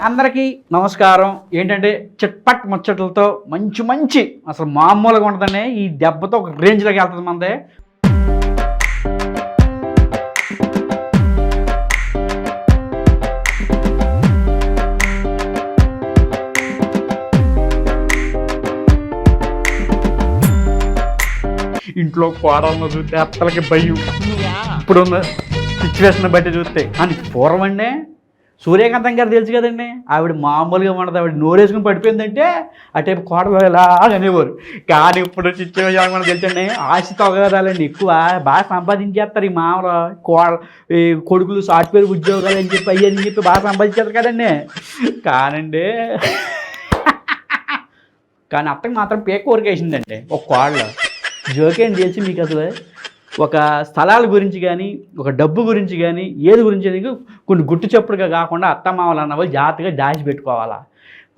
అందరికీ నమస్కారం. ఏంటంటే చిట్పట్ ముచ్చట్లతో మంచి మంచి అసలు మామూలుగా ఉండదనే ఈ దెబ్బతో ఒక రేంజ్లోకి వెళ్తుంది మనదే. ఇంట్లో కోడలను చూస్తే అత్తలకి భయం. ఇప్పుడున్న సిచ్యువేషన్ బట్టి చూస్తే అని పూర్వం అండి సూర్యకాంతం గారు తెలుసు కదండి, ఆవిడ మామూలుగా ఉండదు. ఆవిడ నోరేసుకుని పడిపోయిందంటే అటేపు కోడలు ఎలాగ అనేవారు. కానీ ఇప్పుడు సిచ్యువేషన్ మనకు తెలుసండి, ఆస్తి తొగదాలండి ఎక్కువ బాగా సంపాదించేస్తారు ఈ మామూలు ఈ కొడుకులు సాఫ్ట్వేర్ ఉద్యోగాలు అని చెప్పి అయ్యని చెప్పి బాగా సంపాదించేస్తారు కదండి. కానీ అత్తకి మాత్రం పేక ఊరికేసిందండి ఒక కోడలు. జోకేం తెలిసి మీకు అసలు ఒక స్థలాల గురించి కానీ ఒక డబ్బు గురించి కానీ ఏది గురించి కొన్ని గుట్టు చప్పుడుగా కాకుండా అత్తమామలు అన్న వాళ్ళు జాగ్రత్తగా దాచిపెట్టుకోవాలా.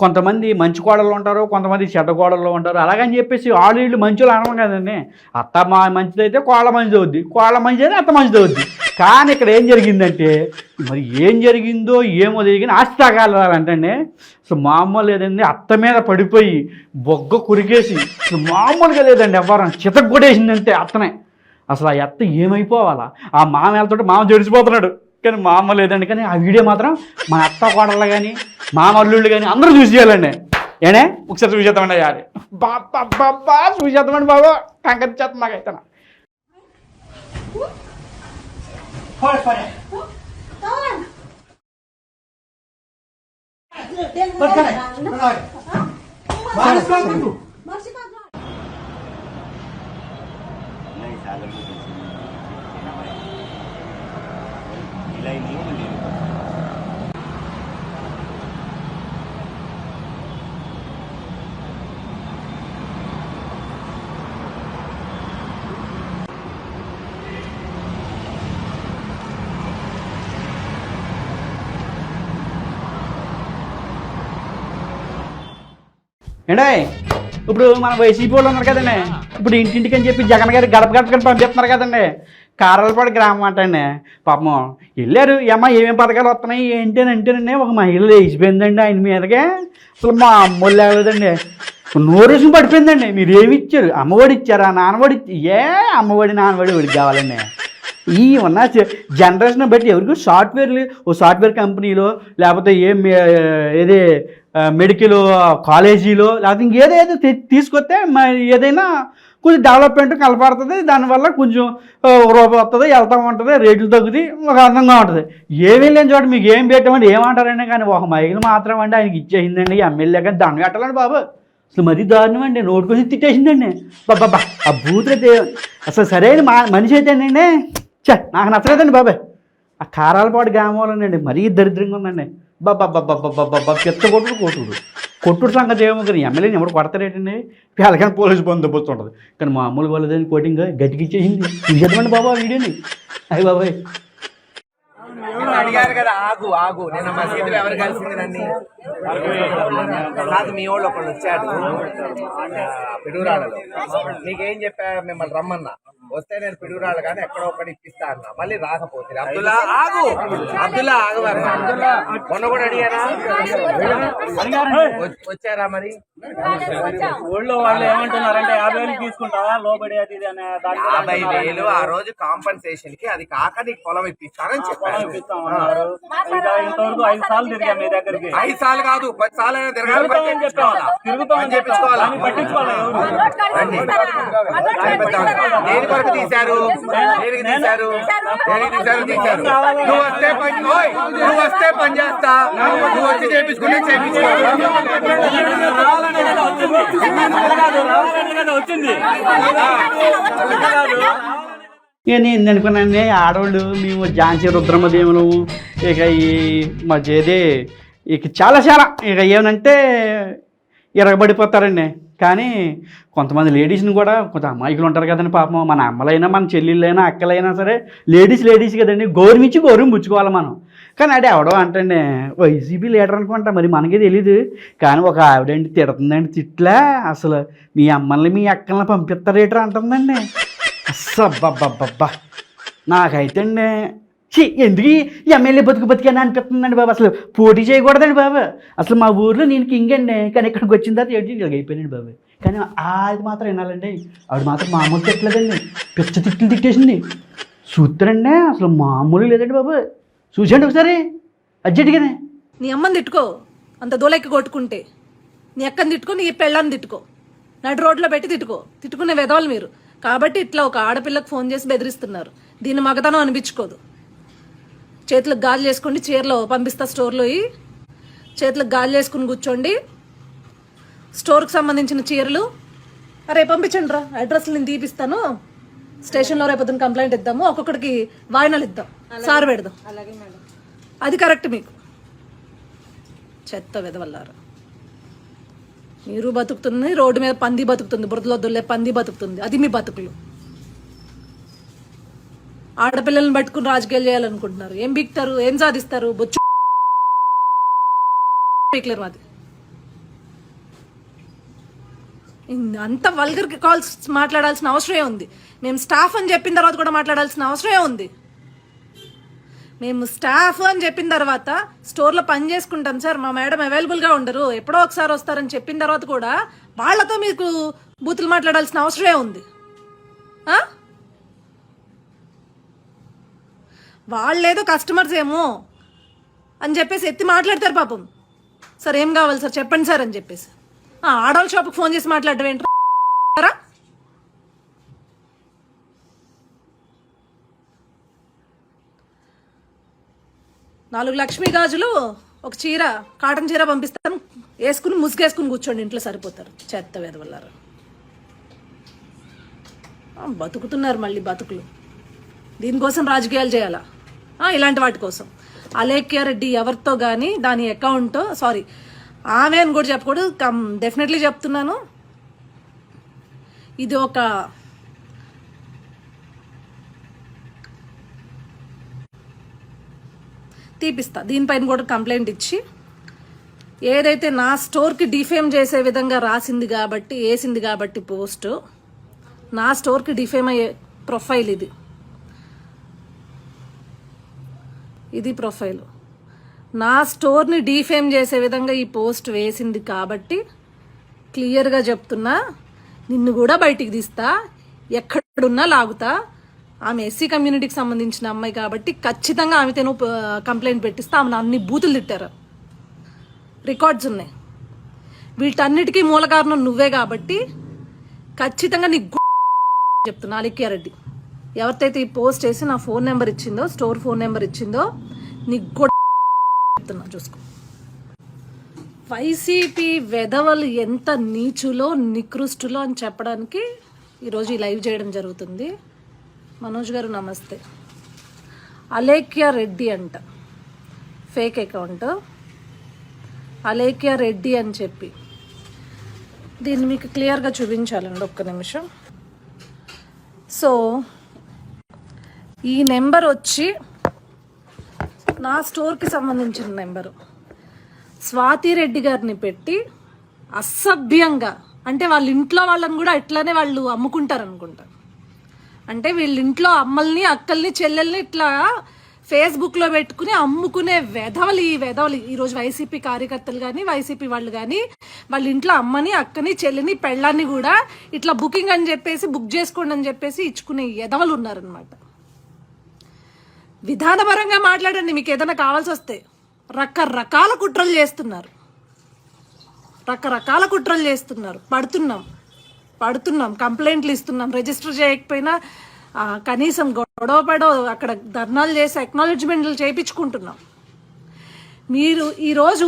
కొంతమంది మంచి కోడళ్ళు ఉంటారు, కొంతమంది చెడ్డ కోడళ్ళు ఉంటారు. అలాగని చెప్పేసి వాళ్ళు వీళ్ళు మంచులు అనడం కదండి. అత్త మంచిదైతే కోళ్ళ మంచిది అవుద్ది, కోళ్ళ మంచిదైతే అత్త మంచిది అవుద్ది. కానీ ఇక్కడ ఏం జరిగిందంటే మరి ఏం జరిగిందో ఏమో జరిగింది ఆస్తి తాగాలంటండి. అసలు మామూలు లేదండి, అత్త మీద పడిపోయి బొగ్గ కురికేసి అసలు మామూలుగా లేదండి, ఎవరు చితగ్గొట్టేసిందంటే అత్తనే. అసలు ఆ ఎత్త ఏమైపోవాలా, ఆ మామ వెళ్తుంటే మామ జడిసిపోతున్నాడు. కానీ మామ లేదండి. కానీ ఆ వీడియో మాత్రం మా అత్త కోడళ్ళు కానీ మామ అల్లుళ్ళు కానీ అందరూ చూసేయాలండి. ఏనే ఒకసారి చూసేద్దామండి అయ్యాలి. బాబా చూసేద్దామండి బాబా, కంకరి చేస్తాం నాకైతే. ఏంటే ఇప్పుడు మన వైసీపీ వాళ్ళు ఉన్నారు కదండి, ఇప్పుడు ఇంటింటికి అని చెప్పి జగన్ గారి గడప గడపని పంపిస్తున్నారు కదండి. కారాలపాడు గ్రామం అంటండి, పాపం వెళ్ళారు. ఏమ్మా ఏమేమి పథకాలు వస్తున్నాయి ఏంటి అని అంటేనండి ఒక మహిళ లేచిపోయిందండి ఆయన మీదకే. అసలు మా అమ్మోళ్ళు లేదండి, నోరేసుకుని పడిపోయిందండి. మీరు ఏమి ఇచ్చారు, అమ్మఒడి ఇచ్చారా, నాన్నఒడి అమ్మఒడి నాన్నఒడి ఒడికి కావాలండి. ఈ ఉన్న జనరేషన్ బట్టి ఎవరికి సాఫ్ట్వేర్లు ఓ సాఫ్ట్వేర్ కంపెనీలో లేకపోతే ఏదే మెడికల్ కాలేజీలో లేకపోతే ఇంకేదేదో తీసుకొస్తే ఏదైనా కొంచెం డెవలప్మెంట్ కలపడుతుంది. దానివల్ల కొంచెం రూపాయి వస్తుంది, వెళ్తూ ఉంటుంది, రేట్లు తగ్గుతుంది, ఒక అందంగా ఉంటుంది. ఏమీ లేని చోట మీకు ఏం పెట్టమంటే ఏమంటారండి. కానీ ఒక మహిళ మాత్రం అండి ఆయనకి ఇచ్చేసిందండి ఎమ్మెల్యే. కానీ దండ పెట్టాలండి బాబు, అసలు మరీ దారుణం అండి. నోటుకొచ్చి తిట్టేసిందండి బాబా. ఆ బూతులైతే అసలు సరైన మనిషి అయితేనండి నాకు నచ్చలేదండి బాబాయ్. ఆ కారాలపాడు గ్రామంలోనండి మరీ దరిద్రంగా ఉందండి బాబా. పెద్ద కొట్టుడు సంగతి ఏమో. కానీ ఎమ్మెల్యేని ఎవరు కొడతారేటండి, పిల్లలకని పోలీసు బందోబస్తు ఉంటుంది. కానీ మామూలు వాళ్ళదని కోటింగ్ గట్టికిచ్చేసింది. చూసేద్దామండి బాబా వీడియోని. అయ్యి బాబాయ్ అడిగారు కదా, ఆగు ఆగు నేను మసీదులో ఎవరు కలిసింది నన్ను కాదు, మీ వాళ్ళు ఒకళ్ళు వచ్చాడు పిడుగురాళ్ళలో. నీకేం చెప్పా, మిమ్మల్ని రమ్మన్నా, వస్తే నేను పిడుగురాళ్ళు కానీ ఎక్కడో ఒకటి ఇప్పిస్తా అన్నా. మళ్ళీ రాకపోతే అబ్దుల్లా ఆగు ఆగవారు మొన్న కూడా అడిగారా, వచ్చారా? మరి ఊళ్ళో వాళ్ళు ఏమంటున్నారంటే 50,000 తీసుకుంటావా లోబడి అది 50,000 ఆ రోజు కాంపన్సేషన్ కి, అది కాక నీకు పొలం ఇప్పిస్తానని చెప్పాను. ఇంతవరకు 5 సార్లు తిరిగా మీ దగ్గరికి. 5 సార్లు కాదు 10 సార్లు అయినా తిరగాలి. తిరుగుతామని చెప్పించుకోవాలి. దేని కొరకు తీశారు, దేనికి తీశారు? నువ్వు వస్తే పని చేస్తా, నువ్వు వచ్చి చేపించుకుంటే చేపించుకో. ఇక నేను అనుకున్నాను ఆడవాళ్ళు మేము ఝాన్సీ రుద్రమదేవులు ఇక ఈ మధ్యదే ఇక చాలా ఇక ఏమనంటే ఇరగబడిపోతారండి. కానీ కొంతమంది లేడీస్ని కూడా కొంత అమాయకులు ఉంటారు కదండి పాపం. మన అమ్మలైనా మన చెల్లెళ్ళైనా అక్కలైనా సరే లేడీస్ కదండి, గౌరవించి పుచ్చుకోవాలి మనం. కానీ అడే ఎవడో అంటండి వైసీపీ లీడర్ అనుకుంటా, మరి మనకి తెలీదు. కానీ ఒక ఆవిడండి తిడుతుందండి, తిట్లా అసలు మీ అమ్మల్ని మీ అక్కల్ని పంపిస్తారేటర్ అంటుందండి. అస్సబ్బబ్బబ్బబ్బా నాకైతే అండి ఎందుకు ఈ ఎమ్మెల్యే బతికని అనిపిస్తుందండి బాబు. అసలు పోటీ చేయకూడదండి బాబు. అసలు మా ఊర్లో నేను కింగ్ అండి, కానీ ఇక్కడికి వచ్చిన తర్వాత ఏంటి అయిపోయినాడు బాబు. కానీ అది మాత్రం వినాలండి, ఆవిడ మాత్రం మామూలు తిట్టలేదండి, పిచ్చ తిట్లు తిట్టేసింది. చూస్తారండి అసలు మామూలు లేదండి బాబు. చూసండి ఒకసారి అర్జెంటుగానే. నీ అమ్మని తిట్టుకో, అంత దూలెక్కి కొట్టుకుంటే. నీ అక్కని తిట్టుకో, నీ పెళ్ళాన్ని తిట్టుకో, నడు రోడ్లో పెట్టి తిట్టుకునే వెదవాళ్ళు మీరు. కాబట్టి ఇట్లా ఒక ఆడపిల్లకు ఫోన్ చేసి బెదిరిస్తున్నారు. దీన్ని మగతనం అనిపించుకోదు. చేతులకు గాలి చేసుకోండి, చీరలో పంపిస్తా స్టోర్లో చేతులకు గాలి చేసుకుని కూర్చోండి. స్టోర్కి సంబంధించిన చీరలు రేపు పంపించండి రా, అడ్రస్లు నేను తీపిస్తాను. స్టేషన్లో రేపొద్దున కంప్లైంట్ ఇద్దాము, ఒక్కొక్కడికి వాయినాలు ఇద్దాం, సార్ పెడదాం. అది కరెక్ట్ మీకు. చెత్త వెదవల్లారు మీరు. బతుకుతుంది రోడ్డు మీద పంది బతుకుతుంది, బురదలో దొల్లే పంది బతుకుతుంది. అది మీ బతుకులు. ఆడపిల్లల్ని పట్టుకుని రాజకీయాలు చేయాలనుకుంటున్నారు. ఏం బీక్తారు, ఏం సాధిస్తారు? బొచ్చు బీక్లేరు. మాది అంత వల్గర్ కాల్స్ మాట్లాడాల్సిన అవసరమే ఉంది. మేము స్టాఫ్ అని చెప్పిన తర్వాత కూడా మాట్లాడాల్సిన అవసరమే ఉంది. మేము స్టాఫ్ అని చెప్పిన తర్వాత స్టోర్లో పని చేసుకుంటాం సార్, మా మేడం అవైలబుల్గా ఉండరు, ఎప్పుడో ఒకసారి వస్తారని చెప్పిన తర్వాత కూడా వాళ్ళతో మీకు బూతులు మాట్లాడాల్సిన అవసరమే ఉంది. వాళ్ళేదో కస్టమర్స్ ఏమో అని చెప్పేసి ఎత్తి మాట్లాడతారు పాపం. సార్ ఏం కావాలి సార్ చెప్పండి సార్ అని చెప్పేసి. ఆడవాళ్ళ షాప్కి ఫోన్ చేసి మాట్లాడడం ఏంటారా? 4 లక్ష్మీ గాజులు, ఒక చీర, కాటన్ చీర పంపిస్తాను, వేసుకుని ముసుగేసుకుని కూర్చోండి, ఇంట్లో సరిపోతారు. చెత్త వెదవల్లారు. బతుకుతున్నారు మళ్ళీ బతుకులు. దీనికోసం రాజకీయాలు చేయాలా? ఇలాంటి వాటి కోసం. అలేఖ్య రెడ్డి ఎవరితో కానీ దాని అకౌంట్, సారీ ఆమె అని కూడా చెప్పకూడదు, డెఫినెట్లీ చెప్తున్నాను. ఇది ఒక తీపిస్తా, దీనిపైన కూడా కంప్లైంట్ ఇచ్చి, ఏదైతే నా స్టోర్కి డిఫేమ్ చేసే విధంగా రాసింది కాబట్టి, వేసింది కాబట్టి పోస్ట్, నా స్టోర్కి డిఫేమ్ అయ్యే ప్రొఫైల్ ఇది ప్రొఫైల్. నా స్టోర్ని డిఫేమ్ చేసే విధంగా ఈ పోస్ట్ వేసింది కాబట్టి క్లియర్గా చెప్తున్నా, నిన్ను కూడా బయటికి తీస్తా, ఎక్కడున్నా లాగుతా. ఆమె ఎస్సీ కమ్యూనిటీకి సంబంధించిన అమ్మాయి కాబట్టి ఖచ్చితంగా ఆమెతో కంప్లైంట్ పెట్టిస్తా. ఆమె అన్ని బూతులు తిట్టారు, రికార్డ్స్ ఉన్నాయి. వీటన్నిటికీ మూల కారణం నువ్వే కాబట్టి ఖచ్చితంగా నీకు చెప్తున్నా. అలేఖ్య రెడ్డి ఎవరితైతే ఈ పోస్ట్ చేసి నా ఫోన్ నెంబర్ ఇచ్చిందో, స్టోర్ ఫోన్ నెంబర్ ఇచ్చిందో, నీకు కూడా చెప్తున్నా చూసుకో. వైసీపీ వెధవలు ఎంత నీచులో నికృష్టులో అని చెప్పడానికి ఈరోజు ఈ లైవ్ చేయడం జరుగుతుంది. మనోజ్ గారు నమస్తే. అలేఖ్య రెడ్డి అంట, ఫేక్ అకౌంట్ అలేఖ్య రెడ్డి అని చెప్పి, దీన్ని మీకు క్లియర్గా చూపించాలండి, ఒక్క నిమిషం. సో ఈ నెంబర్ వచ్చి నా స్టోర్కి సంబంధించిన నెంబరు. స్వాతి రెడ్డి గారిని పెట్టి అసభ్యంగా, అంటే వాళ్ళ ఇంట్లో వాళ్ళని కూడా ఇట్లానే వాళ్ళు అమ్ముకుంటారు అనుకుంటా. అంటే వీళ్ళ ఇంట్లో అమ్మల్ని, అక్కల్ని, చెల్లెల్ని ఇట్లా ఫేస్బుక్లో పెట్టుకుని అమ్ముకునే వెధవలు ఈ వెధవలు. ఈరోజు వైసీపీ కార్యకర్తలు కానీ, వైసీపీ వాళ్ళు కానీ వాళ్ళ ఇంట్లో అమ్మని, అక్కని, చెల్లిని, పెళ్ళాన్ని కూడా ఇట్లా బుకింగ్ అని చెప్పేసి, బుక్ చేసుకోండి అని చెప్పేసి ఇచ్చుకునే ఎదవలు ఉన్నారనమాట. విధానపరంగా మాట్లాడండి, మీకు ఏదైనా కావాల్సి వస్తే. రకరకాల కుట్రలు చేస్తున్నారు, రకరకాల కుట్రలు చేస్తున్నారు. పడుతున్నాం, కంప్లైంట్లు ఇస్తున్నాం. రిజిస్టర్ చేయకపోయినా కనీసం గొడవపడో అక్కడ ధర్నాలు చేసి అక్నాలెడ్జ్మెంట్లు చేయించుకుంటున్నాం. మీరు ఈరోజు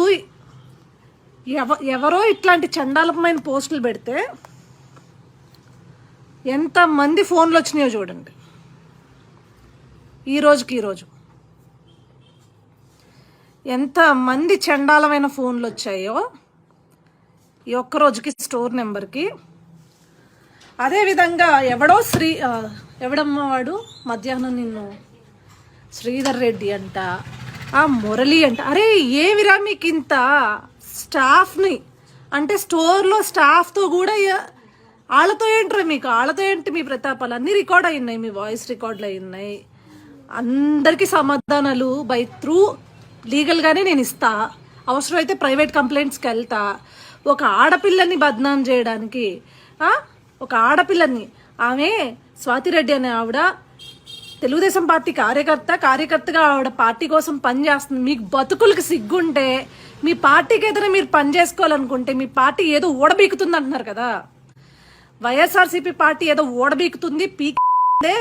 ఎవరో ఇట్లాంటి చండాలమైన పోస్టులు పెడితే ఎంతమంది ఫోన్లు వచ్చినాయో చూడండి. ఈరోజు ఎంతమంది చండాలమైన ఫోన్లు వచ్చాయో ఈ ఒక్కరోజుకి స్టోర్ నెంబర్కి. అదేవిధంగా ఎవడమ్మ వాడు మధ్యాహ్నం నిన్ను శ్రీధర్ రెడ్డి అంట, మురళి అంట. అరే ఏవిరా మీకు ఇంత స్టాఫ్ని, అంటే స్టోర్లో స్టాఫ్తో కూడా వాళ్ళతో ఏంట్రా మీకు, వాళ్ళతో ఏంటి మీ ప్రతాపాలు? అన్నీ రికార్డ్ అయి ఉన్నాయి, మీ వాయిస్ రికార్డులు అయి ఉన్నాయి, అందరికీ సమాధానాలు బై త్రూ లీగల్గానే నేను ఇస్తా. అవసరమైతే ప్రైవేట్ కంప్లైంట్స్కి వెళ్తా. ఒక ఆడపిల్లని బద్నాం చేయడానికి, ఒక ఆడపిల్లని, ఆమె స్వాతిరెడ్డి అనే ఆవిడ తెలుగుదేశం పార్టీ కార్యకర్తగా ఆవిడ పార్టీ కోసం పనిచేస్తుంది. మీకు బతుకులకి సిగ్గుంటే, మీ పార్టీకి ఏదైనా మీరు పని చేసుకోవాలనుకుంటే, మీ పార్టీ ఏదో ఓడబీకుతుంది అంటున్నారు కదా, వైఎస్ఆర్సీపీ పార్టీ ఏదో ఓడబీకుతుంది, పీకే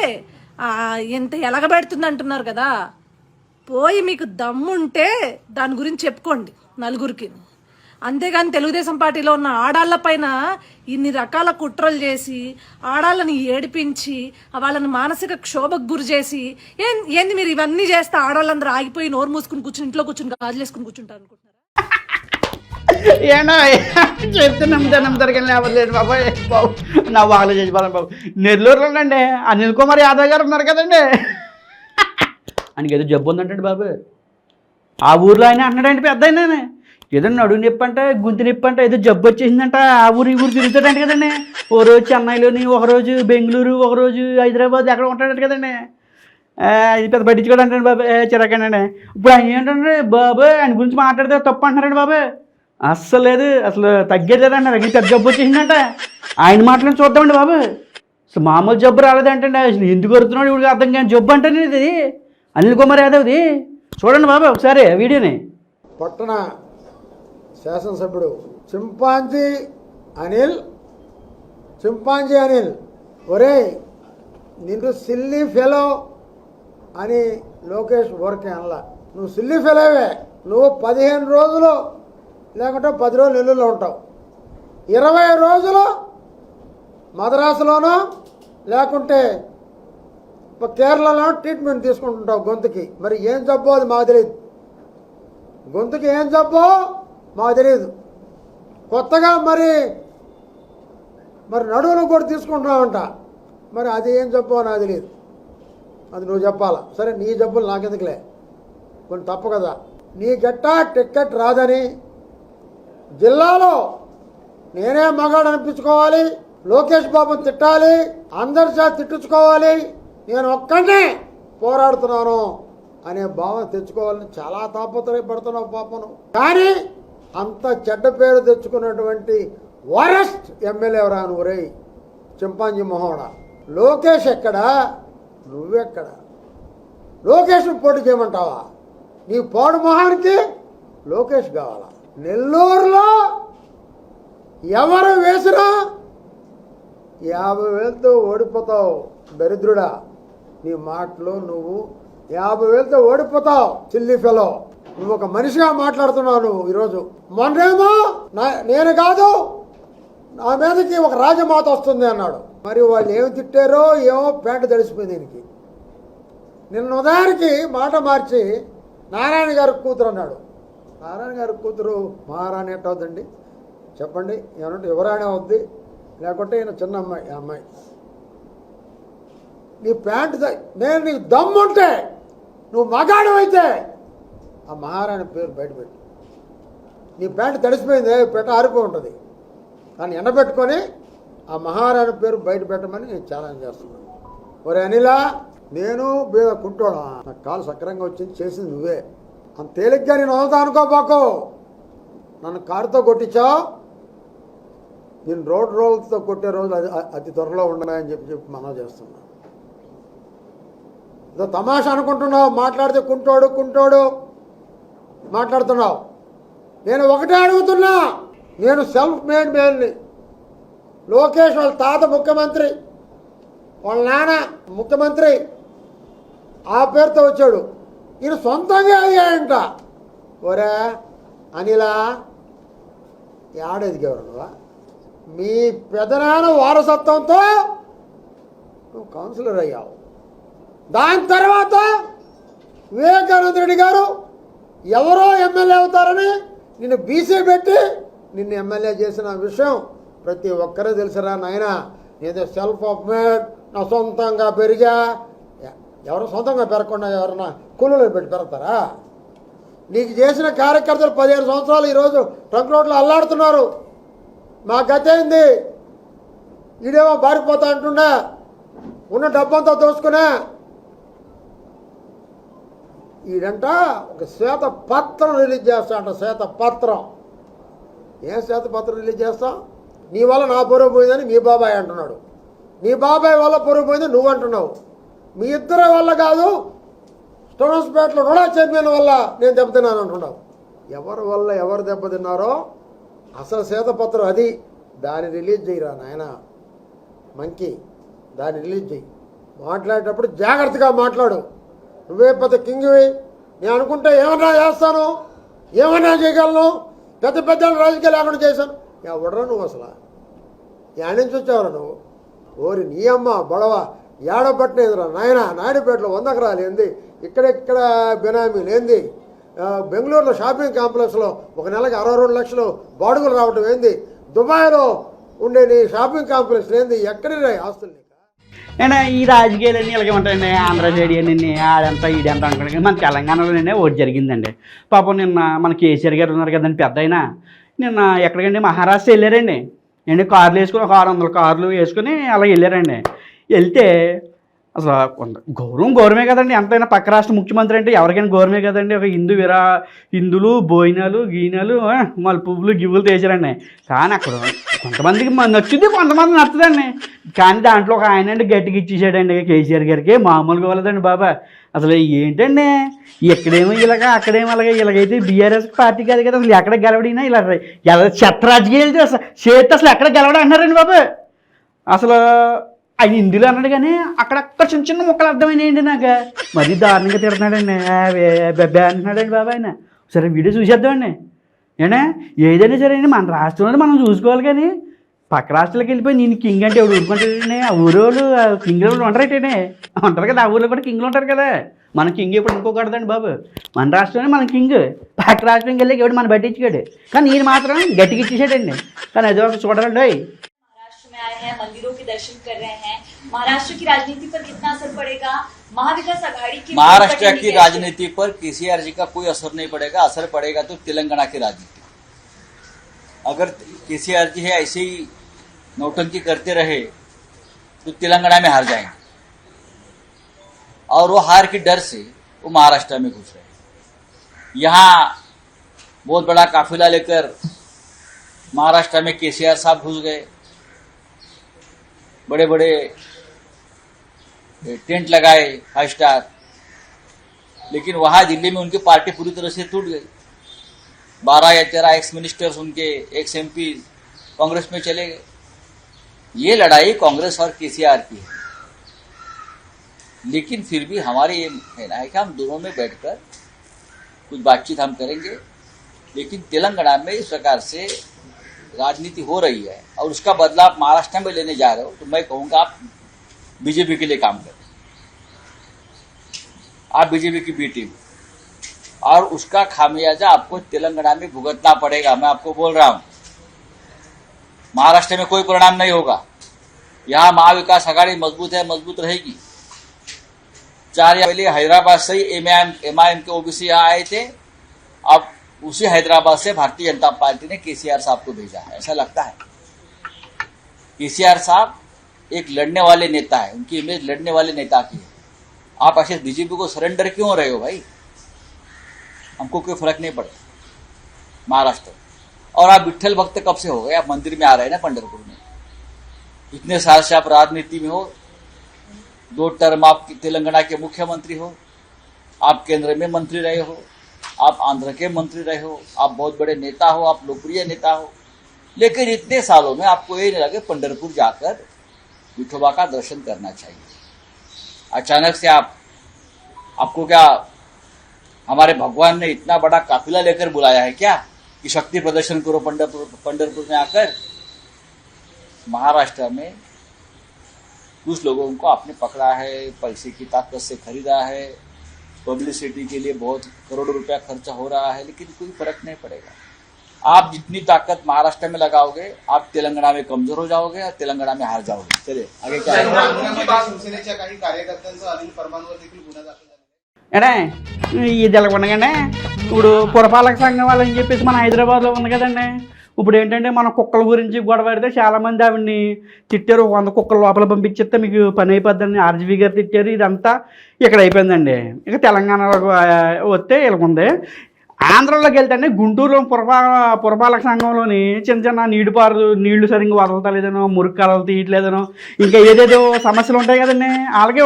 ఎంత ఎలగబెడుతుంది అంటున్నారు కదా, పోయి మీకు దమ్ముంటే దాని గురించి చెప్పుకోండి నలుగురికి. అంతేగాని తెలుగుదేశం పార్టీలో ఉన్న ఆడాళ్ళ పైన ఇన్ని రకాల కుట్రలు చేసి, ఆడాళ్ళని ఏడిపించి, వాళ్ళని మానసిక క్షోభకు గురి చేసి, ఏంది మీరు ఇవన్నీ చేస్తే ఆడాళ్ళందరూ ఆగిపోయి నోరు మూసుకుని కూర్చుని ఇంట్లో కూర్చుని గాజులేసుకుని కూర్చుంటారు అనుకుంటున్నారా? ఏనా చెప్తే నమ్ముతారు కానీ లేవలేదు బాబాయ్. బాబు నా బాగా చేసిపోతాను బాబు. నెల్లూరులోనండి అనిల్ కుమార్ యాదవ్ గారు ఉన్నారు కదండి, ఆయనకి ఏదో జబ్బు ఉందంటండి బాబు. ఆ ఊర్లో ఆయన అంటున్నాడండి పెద్ద ఆయన, ఏదో నడువు నొప్పి అంట, గుంతు నొప్పి అంట, ఏదో జబ్బు వచ్చేసిందంట. ఆ ఊరు ఈ ఊరు తిరుగుతాడంట కదండి. ఓ రోజు చెన్నైలోని, ఒకరోజు బెంగళూరు, ఒకరోజు హైదరాబాద్, ఎక్కడ ఉంటాడంట కదండి. ఇది పెద్ద పట్టించుకోవడం అంటాడు బాబు, చిరకండి. ఇప్పుడు ఆయన ఏంటంటే బాబు ఆయన గురించి మాట్లాడితే తప్పు అంటున్నారండి బాబు. అస్సలు లేదు, అసలు తగ్గేది లేదంటారు. ఇంకా పెద్ద జబ్బు వచ్చేసిందంట. ఆయన మాటలను చూద్దామండి బాబు. అసలు మామూలు జబ్బు రాలేదంటండి. అసలు ఎందుకు వరుతున్నాడు ఇప్పుడు అర్థం కానీ జబ్బు అంటే ఇది అనిల్ కుమార్ యాదవ్ది. చూడండి బాబు ఒకసారి వీడియోని. పట్టణ శాసనసభ్యుడు చింపాంజీ అనిల్, ఒరే నిన్ను సిల్లీ ఫెలో అని లోకేష్ ఊరికే అనలా. నువ్వు సిల్లీ ఫెలోవే. నువ్వు 15 రోజులు లేకుంటే 10 రోజులు నెల్లూరులో ఉంటావు, 20 రోజులు మద్రాసులోనో లేకుంటే కేరళలో ట్రీట్మెంట్ తీసుకుంటుంటావు గొంతుకి. మరి ఏం జబ్బో అది మాకు తెలియదు. గొంతుకి ఏం జబ్బో మాకు తెలియదు. కొత్తగా మరి నడువులు కూడా తీసుకుంటున్నావంట. మరి అది ఏం జబ్బో నాకు తెలియదు, అది నువ్వు చెప్పాలా. సరే నీ జబ్బులు నాకెందుకులే, కొన్ని తప్పు కదా. నీ గట్టా టికెట్ రాదని జిల్లాలో నేనే మగాడు అనిపించుకోవాలి, లోకేష్ బాబుని తిట్టాలి, అందరి చేత తిట్టించుకోవాలి, నేను ఒక్కడే పోరాడుతున్నాను అనే భావన తెచ్చుకోవాలని చాలా తాపత్రయపడుతున్నావు పాపను. కానీ అంత చెడ్డ పేరు తెచ్చుకున్నటువంటి వరస్ట్ ఎమ్మెల్యే ఎవరా నువ్వు రే చింపాంజీ మొహోడా. లోకేష్ ఎక్కడా, నువ్వెక్కడా? లోకేష్ను పోటీ చేయమంటావా? నీ పోడు మొహానికి లోకేష్ కావాలా? నెల్లూరులో ఎవరు వేసినా 50,000తో ఓడిపోతావు దరిద్రుడా. నీ మాటలు నువ్వు 50,000తో ఓడిపోతావు చిల్లి ఫెలో. నువ్వు ఒక మనిషిగా మాట్లాడుతున్నావు నువ్వు ఈరోజు. మొన్నేమో నేను కాదు నా మీదకి ఒక రాజమాత వస్తుంది అన్నాడు. మరి వాళ్ళు ఏమి తిట్టారో ఏమో ప్యాంటు తడిసిపోయింది దీనికి. నిన్న ఉదయానికి మాట మార్చి నారాయణ గారి కూతురు అన్నాడు. నారాయణ గారి కూతురు మహారాణి ఎట్ట అవుద్దండి చెప్పండి? ఏమంటే యువరాణి అవుద్ది, లేకుంటే ఈయన చిన్న అమ్మాయి. ఆ అమ్మాయి నీ ప్యాంటు నేను నీకు దమ్ముంటే, నువ్వు మగాడు అయితే ఆ మహారాణి పేరు బయటపెట్టు. నీ ప్యాంటు తడిసిపోయింది, పెట్ట ఆరిపోయి ఉంటుంది, దాన్ని ఎండబెట్టుకొని ఆ మహారాణి పేరు బయట పెట్టమని నేను ఛాలెంజ్ చేస్తున్నాను. ఒరే అనిలా, నేను బీద కుంటోడా, నాకు కాలు సక్రంగా వచ్చింది, చేసింది నువ్వే. అంత తేలిగ్గా నేను వదులుతా అనుకోబాకు. నన్ను కారుతో కొట్టించావు, నేను రోడ్లతో కొట్టే రోజులు అతి త్వరలో ఉండనాయని చెప్పి మనం చేస్తున్నా. ఏదో తమాషా అనుకుంటున్నావు, మాట్లాడితే కుంటోడు మాట్లాడుతున్నావు. నేను ఒకటే అడుగుతున్నా, నేను సెల్ఫ్ మేడ్ మ్యాన్ని. లోకేష్ వాళ్ళ తాత ముఖ్యమంత్రి, వాళ్ళ నాన్న ముఖ్యమంత్రి, ఆ పేరుతో వచ్చాడు. ఈయన సొంతంగా అయ్యాయంట. ఒరే అనిలా, ఏడెదిగేవారు నువ్వా? మీ పెదనాన్న వారసత్వంతో నువ్వు కౌన్సిలర్ అయ్యావు. దాని తర్వాత వివేకానంద రెడ్డి గారు ఎవరో ఎమ్మెల్యే అవుతారని నిన్ను బీసీ పెట్టి నిన్ను ఎమ్మెల్యే చేసిన విషయం ప్రతి ఒక్కరూ తెలుసురా నాయన. ఏదో సెల్ఫ్ ఆఫ్ మేడ్, నా సొంతంగా పెరిగా. ఎవరు సొంతంగా పెరగకుండా ఎవరన్నా కూలీలో పెట్టి పెరుగుతారా? నీకు చేసిన కార్యకర్తలు 15 సంవత్సరాలు ఈరోజు ట్రంక్ రోడ్లో అల్లాడుతున్నారు. మా గతేంది, ఈడేమో బారిపోతా అంటుండే, ఉన్న డబ్బంతా దోసుకునే. ఈడంట ఒక శ్వేతపత్రం రిలీజ్ చేస్తాడంట, శ్వేతపత్రం. ఏం శ్వేతపత్రం రిలీజ్ చేస్తావు? నీ వల్ల నా పొరుగు పోయిందని మీ బాబాయ్ అంటున్నాడు, నీ బాబాయ్ వల్ల పొరుగు పోయిందని నువ్వు అంటున్నావు. మీ ఇద్దరి వల్ల కాదు, స్టూడెంట్స్పేటలో కూడా చైర్మన్ వల్ల నేను దెబ్బతిన్నాను అంటున్నావు. ఎవరి వల్ల ఎవరు దెబ్బతిన్నారో అసలు శ్వేతపత్రం అది, దాన్ని రిలీజ్ చేయరా నాయన మంకీ, దాన్ని రిలీజ్ చేయి. మాట్లాడేటప్పుడు జాగ్రత్తగా మాట్లాడు. నువ్వే పెద్ద కింగ్వి, నేను అనుకుంటే ఏమన్నా చేస్తాను, ఏమన్నా చేయగలను, పెద్ద పెద్ద రాజకీయాలు లేకుండా చేశాను. ఎవడరా నువ్వు అసలు? యాడ నుంచి వచ్చావురా నువ్వు? ఓరి నీ అమ్మ బడవ ఏడబట్టినదిరా నాయన. నాయుడుపేటలో 100 ఎకరాలు ఏంది, ఇక్కడ బినామీలు ఏంది, బెంగళూరులో షాపింగ్ కాంప్లెక్స్లో ఒక నెలకి 62 లక్షలు బాడుగులు రావటం ఏంది, దుబాయ్లో ఉండే నీ షాపింగ్ కాంప్లెక్స్ ఏంది, ఎక్కడి ఆస్తులు? నేను ఈ రాజకీయాలన్నీ ఇలాగే ఉంటాయండి. ఆంధ్ర సైడ్ అన్నీ ఆడంతా ఈడంతా అనుకున్నాను, కానీ మన తెలంగాణలోనే ఓటు జరిగిందండి. పాపం నిన్న మన కేసీఆర్ గారు ఉన్నారు కదండి పెద్ద అయినా, నిన్న ఎక్కడికండి మహారాష్ట్ర వెళ్ళారండి. నేను కార్లు వేసుకుని ఒక 600 కార్లు వేసుకుని అలా వెళ్ళారండి. వెళ్తే అసలు కొంత గౌరవమే కదండి, ఎంతైనా పక్క రాష్ట్ర ముఖ్యమంత్రి అంటే ఎవరికైనా గౌరవమే కదండి. ఒక హిందువులు భోజనాలు గీనాలు మళ్ళీ పువ్వులు గివ్వులు తీసారండి. కానీ అక్కడ కొంతమందికి నచ్చుద్ది, కొంతమంది నచ్చదండి. కానీ దాంట్లో ఒక ఆయన అండి గట్టిగా ఇచ్చేసాడండి కేసీఆర్ గారికి, మామూలుగా వాళ్ళదండి బాబా. అసలు ఏంటండి ఎక్కడేమో ఇలాగా అక్కడేమో అలాగే, ఇలాగైతే బీఆర్ఎస్ పార్టీ కాదు కదా, అసలు ఎక్కడ గెలవడినా ఇలా చెత్త రాజకీయాలు చేస్తే అసలు ఎక్కడ గెలవడం అంటున్నారండి బాబు. అసలు ఆయన హిందీలో అన్నాడు కానీ అక్కడక్కడ చిన్న చిన్న ముక్కలు అర్థమైనాయండి నాకు. మరీ దారుణంగా తిడుతున్నాడండి, బెబ్బే అంటున్నాడండి బాబా ఆయన. సరే వీడియో చూసేద్దామండి. ఏనా ఏదైనా సరే అండి మన రాష్ట్రంలో మనం చూసుకోవాలి, కానీ పక్క రాష్ట్రాలకు వెళ్ళిపోయి నేను కింగ్ అంటే ఎవడు ఊరుకుంటాడండి. ఆ ఊరోళ్ళు కింగ్ వాళ్ళు ఉంటారైతేనే ఉంటారు కదా, ఆ ఊళ్ళో కూడా కింగ్లు ఉంటారు కదా. మన కింగ్ ఎప్పుడు అనుకోకూడదండి బాబు. మన రాష్ట్రంలో మన కింగ్, పక్క రాష్ట్రంకి వెళ్ళి ఎవడు మన పట్టించుకోడు. కానీ ఈయన మాత్రం గట్టిగా ఇచ్చేసాడండి. కానీ అది ఒక చూడండి. आए हैं, मंदिरों के दर्शन कर रहे हैं, महाराष्ट्र की राजनीति पर कितना असर पड़ेगा? महाविकास आघाड़ी की महाराष्ट्र की राजनीति पर केसीआर जी का कोई असर नहीं पड़ेगा. असर पड़ेगा तो तेलंगाना की राजनीति. अगर केसीआर जी है ऐसे ही नौटंकी करते रहे तो तेलंगाना में हार जाएंगे, और वो हार के डर से वो महाराष्ट्र में घुस रहे. यहाँ बहुत बड़ा काफिला लेकर महाराष्ट्र में केसीआर साहब घुस गए, बड़े बड़े टेंट लगाए 5 स्टार, लेकिन वहां दिल्ली में उनकी पार्टी पूरी तरह से टूट गई. 12 या 13 एक्स मिनिस्टर्स उनके एक्स एमपी कांग्रेस में चले गए. ये लड़ाई कांग्रेस और केसीआर की है, लेकिन फिर भी हमारे ये कहना है कि हम दोनों में बैठकर कुछ बातचीत हम करेंगे. लेकिन तेलंगाना में इस प्रकार से राजनीति हो रही है और उसका बदला आप महाराष्ट्र में लेने जा रहे हो, तो मैं कहूंगा आप बीजेपी के लिए काम करें. आप बीजेपी की बी टीम, और उसका खामियाजा आपको तेलंगाना में भुगतना पड़ेगा. मैं आपको बोल रहा हूं, महाराष्ट्र में कोई परिणाम नहीं होगा. यहां महाविकास आघाड़ी मजबूत है, मजबूत रहेगी. 4 या पहले हैदराबाद से ही एमआईएम के ओबीसी यहां आए थे. अब उसी हैदराबाद से भारतीय जनता पार्टी ने केसीआर साहब को भेजा है. ऐसा लगता है केसीआर साहब एक लड़ने वाले नेता है, उनकी इमेज लड़ने वाले नेता की है. आप ऐसे बीजेपी को सरेंडर क्यों रहे हो भाई? हमको कोई फर्क नहीं पड़ता महाराष्ट्र. और आप विठ्ठल भक्त कब से हो गए? आप मंदिर में आ रहे हैं ना पंढरपुर में. इतने साल से आप राजनीति में हो, 2 टर्म आप तेलंगाना के मुख्यमंत्री हो, आप केंद्र में मंत्री रहे हो, आप आंध्र के मंत्री रहे हो, आप बहुत बड़े नेता हो, आप लोकप्रिय नेता हो. लेकिन इतने सालों में आपको ये नहीं लगे पंढरपुर जाकर विठोबा का दर्शन करना चाहिए. अचानक से आपको क्या हमारे भगवान ने इतना बड़ा काफिला लेकर बुलाया है क्या कि शक्ति प्रदर्शन करो पंढरपुर में आकर? महाराष्ट्र में कुछ लोगों को आपने पकड़ा है, पैसे की ताकत से खरीदा है, पब्लिसिटी के लिए बहुत करोड़ों रुपया खर्चा हो रहा है, लेकिन कोई फर्क नहीं पड़ेगा. आप जितनी ताकत महाराष्ट्र में लगाओगे, आप तेलंगाना में कमजोर हो जाओगे और तेलंगाना में हार जाओगे. चलिए आगे क्या है? शिवसेनेच्या काही कार्यकर्त्यांचा अनिल परमांवर देखील गुन्हा दाखल झाला. ఏనే ఇది ఎలాగ ఉండగానే ఇప్పుడు పురపాలక సంఘం వాళ్ళని చెప్పేసి మన హైదరాబాద్లో ఉంది కదండి. ఇప్పుడు ఏంటంటే మన కుక్కల గురించి గొడవ పడితే చాలామంది ఆవిడ్ని తిట్టారు. 100 కుక్కలు లోపల పంపించేస్తే మీకు పని అయిపోద్దని ఆర్జీవీ గారు తిట్టారు. ఇదంతా ఇక్కడ అయిపోయిందండి. ఇక తెలంగాణలో వస్తే ఇలాగుంది. ఆంధ్రలోకి వెళ్తే గుంటూరులో పురపాలక సంఘంలోని చిన్న నీళ్లు సరిగ్గా వదలతలేదనో, మురికి కాలువలు తీయట్లేదనో, ఇంకా ఏదేదో సమస్యలు ఉంటాయి కదండి. వాళ్ళకి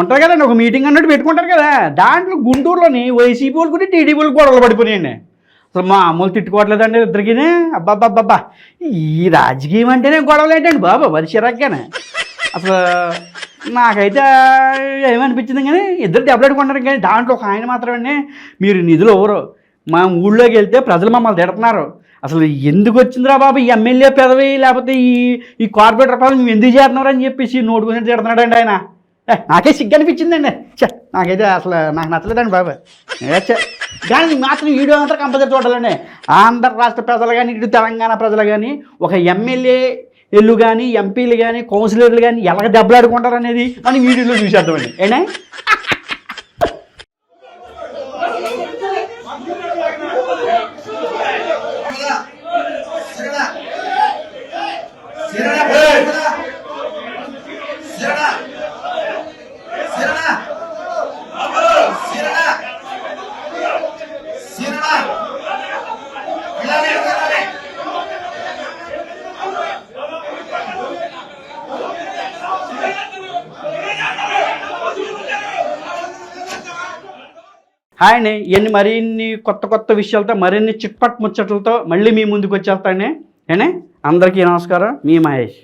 ఉంటాయి కదండి, ఒక మీటింగ్ అన్నట్టు పెట్టుకుంటారు కదా. దాంట్లో గుంటూరులోని వైసీపీ వాళ్ళు కూడా టీడీపీ వాళ్ళు గొడవలు పడిపోయాయండి. అసలు మామూలు తిట్టుకోవట్లేదండి ఇద్దరికీ. అబ్బాబ్బాబ్బా, ఈ రాజకీయం అంటేనే గొడవలు ఏంటండి బాబు, అది చిరాగ్గానే. అసలు నాకైతే ఏమనిపించింది కానీ ఇద్దరు దెబ్బలాడుకుంటారు. కానీ దాంట్లో ఒక ఆయన మాత్రమే, మీరు నిధులు ఎవరు, మా ఊళ్ళోకి వెళ్తే ప్రజలు మమ్మల్ని తిడుతున్నారు, అసలు ఎందుకు వచ్చిందిరా బాబు ఈ ఎమ్మెల్యే పదవి, లేకపోతే ఈ కార్పొరేటర్ పదవి మేము ఎందుకు చేస్తున్నారు అని చెప్పేసి నోటుకుని తిడుతున్నాడండి ఆయన. నాకే సిగ్గు అనిపించిందండి. నాకైతే అసలు నాకు నచ్చలేదండి బాబు. కానీ మాత్రం వీడియో అంతా కంపల్సరీ చూడాలండి. ఆంధ్ర రాష్ట్ర ప్రజలు కానీ, ఇటు తెలంగాణ ప్రజలు కానీ, ఒక ఎమ్మెల్యేలు కానీ, ఎంపీలు కానీ, కౌన్సిలర్లు కానీ ఎలాగ దెబ్బలాడుకుంటారు అనేది మనం వీడియోలో చూసేద్దామండి. ఏనా హాయ్ అండి. ఇవన్నీ మరిన్ని కొత్త విషయాలతో, మరిన్ని చిట్పట్ ముచ్చట్లతో మళ్ళీ మీ ముందుకు వచ్చేస్తానే. ఏనే అందరికీ నమస్కారం. మీ మహేష్.